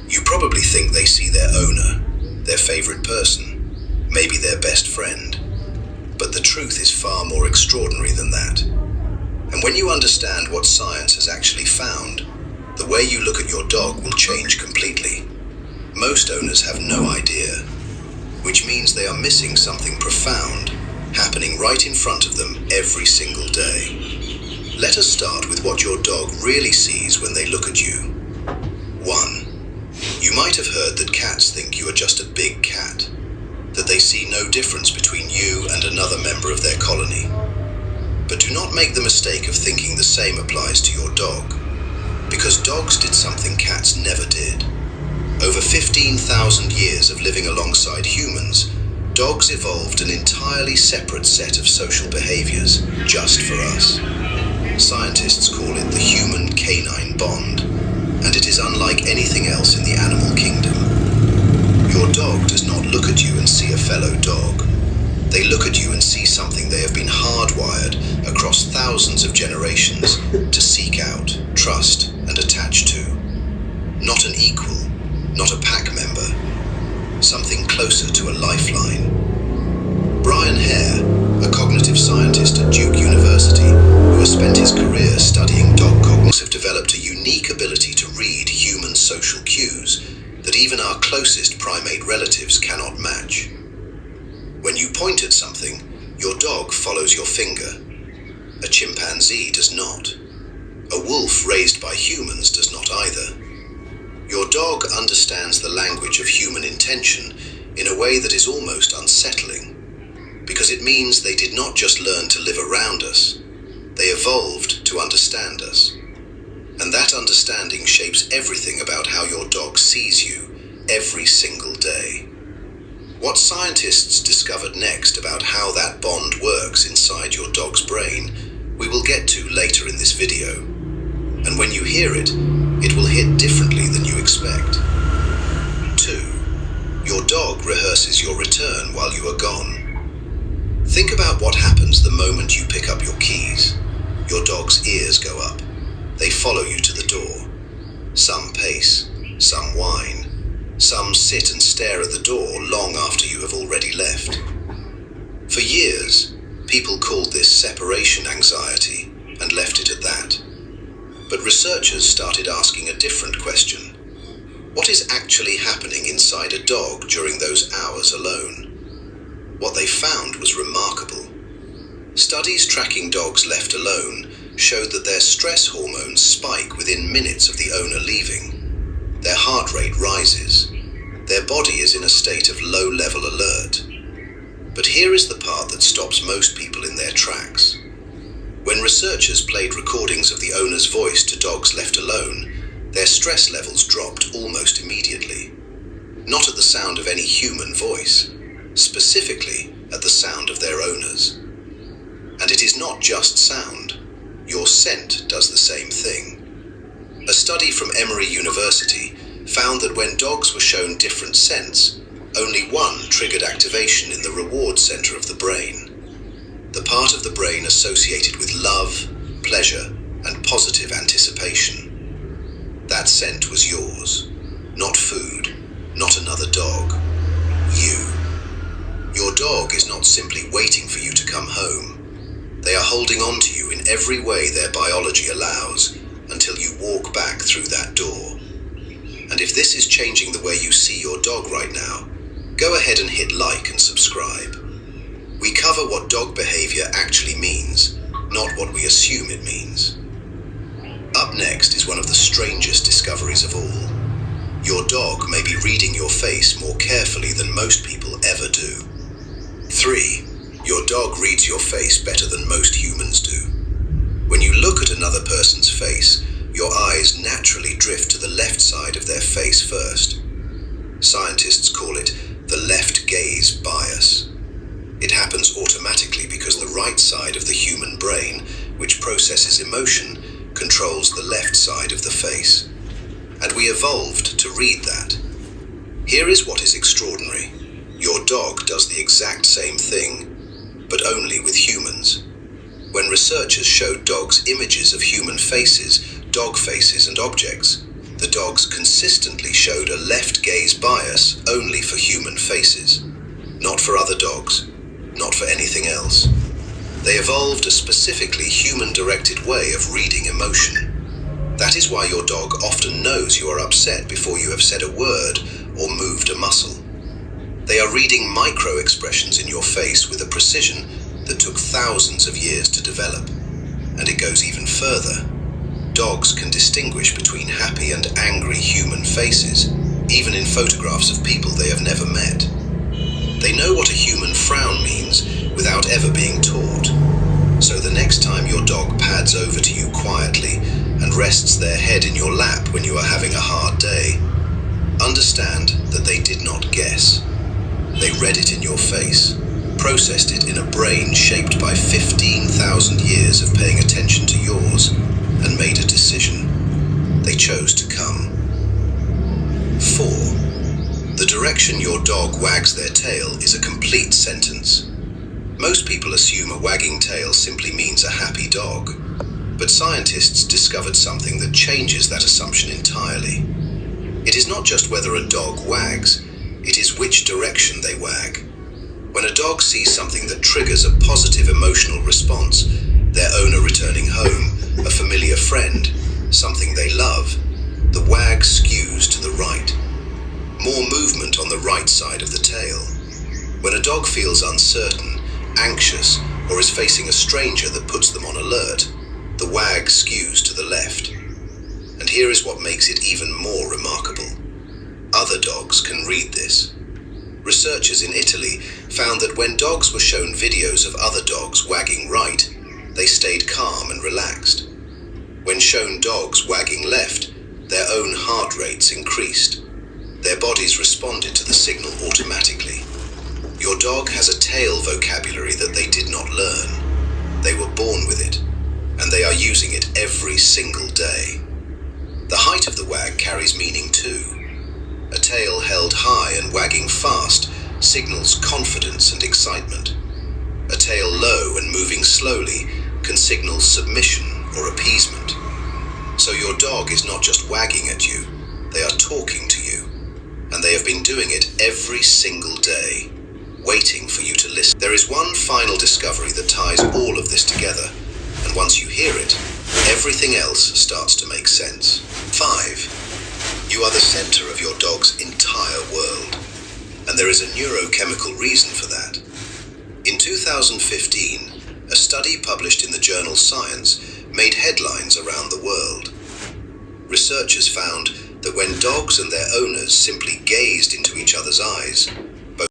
You probably think they see their owner, their favorite person, maybe their best friend. But the truth is far more extraordinary than that. And when you understand what science has actually found, the way you look at your dog will change completely. Most owners have no idea, which means they are missing something profound happening right in front of them every single day. Let us start with what your dog really sees when they look at you. 1. You might have heard that cats think you are just a big cat, that they see no difference between you and another member of their colony. But do not make the mistake of thinking the same applies to your dog, because dogs did something cats never did. Over 15,000 years of living alongside humans, dogs evolved an entirely separate set of social behaviors just for us. Scientists call it the human-canine bond, and it is unlike anything else in the animal kingdom. Your dog does not look at you and see a fellow dog. They look at you and see something they have been hardwired across thousands of generations to seek out, trust, and attach to. Not an equal, not a pack member, something closer to a lifeline. Brian Hare, a cognitive scientist at Duke University, who has spent his career studying dog cognition, have developed a unique ability to read human social cues that even our closest primate relatives cannot match. When you point at something, your dog follows your finger. A chimpanzee does not. A wolf raised by humans does not either. Your dog understands the language of human intention in a way that is almost unsettling, because it means they did not just learn to live around us, they evolved to understand us. And that understanding shapes everything about how your dog sees you every single day. What scientists discovered next about how that bond works inside your dog's brain, we will get to later in this video. And when you hear it, it will hit differently than you expect. 2. Your dog rehearses your return while you are gone. Think about what happens the moment you pick up your keys. Your dog's ears go up. They follow you to the door. Some pace, some whine, some sit and stare at the door long after you have already left. For years, people called this separation anxiety and left it at that. But researchers started asking a different question. What is actually happening inside a dog during those hours alone? What they found was remarkable. Studies tracking dogs left alone showed that their stress hormones spike within minutes of the owner leaving. Their heart rate rises. Their body is in a state of low-level alert. But here is the part that stops most people in their tracks. When researchers played recordings of the owner's voice to dogs left alone, their stress levels dropped almost immediately. Not at the sound of any human voice, specifically at the sound of their owners. And it is not just sound. Your scent does the same thing. A study from Emory University found that when dogs were shown different scents, only one triggered activation in the reward center of the brain. The part of the brain associated with love, pleasure, and positive anticipation. That scent was yours. Not food, not another dog. You. Your dog is not simply waiting for you to come home. They are holding on to you in every way their biology allows until you walk back through that door. And if this is changing the way you see your dog right now, go ahead and hit like and subscribe. We cover what dog behavior actually means, not what we assume it means. Up next is one of the strangest discoveries of all. Your dog may be reading your face more carefully than most people ever do. 3. Your dog reads your face better than most humans do. When you look at another person's face, your eyes naturally drift to the left side of their face first. Scientists call it the left gaze bias. It happens automatically because the right side of the human brain, which processes emotion, controls the left side of the face. And we evolved to read that. Here is what is extraordinary. Your dog does the exact same thing, but only with humans. When researchers showed dogs images of human faces, dog faces, and objects, The dogs consistently showed a left gaze bias only for human faces, not for other dogs, not for anything else. They evolved a specifically human-directed way of reading emotion. That is why your dog often knows you are upset before you have said a word or moved a muscle. They are reading micro-expressions in your face with a precision that took thousands of years to develop. And it goes even further. Dogs can distinguish between happy and angry human faces, even in photographs of people they have never met. They know what a human frown means without ever being taught. So the next time your dog pads over to you quietly and rests their head in your lap when you are having a hard day, understand that they did not guess. They read it in your face, processed it in a brain shaped by 15,000 years of paying attention to yours, and made a decision. They chose to come. 4. The direction your dog wags their tail is a complete sentence. Most people assume a wagging tail simply means a happy dog, but scientists discovered something that changes that assumption entirely. It is not just whether a dog wags, it is which direction they wag. When a dog sees something that triggers a positive emotional response, their owner returning home, a familiar friend, something they love, the wag skews to the right. More movement on the right side of the tail. When a dog feels uncertain, anxious, or is facing a stranger that puts them on alert, the wag skews to the left. And here is what makes it even more remarkable. Other dogs can read this. Researchers in Italy found that when dogs were shown videos of other dogs wagging right, they stayed calm and relaxed. When shown dogs wagging left, their own heart rates increased. Their bodies responded to the signal automatically. Your dog has a tail vocabulary that they did not learn. They were born with it, and they are using it every single day. The height of the wag carries meaning too. A tail held high and wagging fast signals confidence and excitement. A tail low and moving slowly can signal submission or appeasement. So your dog is not just wagging at you, they are talking to you. And they have been doing it every single day, waiting for you to listen. There is one final discovery that ties all of this together, and once you hear it, everything else starts to make sense. 5. You are the center of your dog's entire world, and there is a neurochemical reason for that. In 2015, a study published in the journal Science made headlines around the world. Researchers found that when dogs and their owners simply gazed into each other's eyes,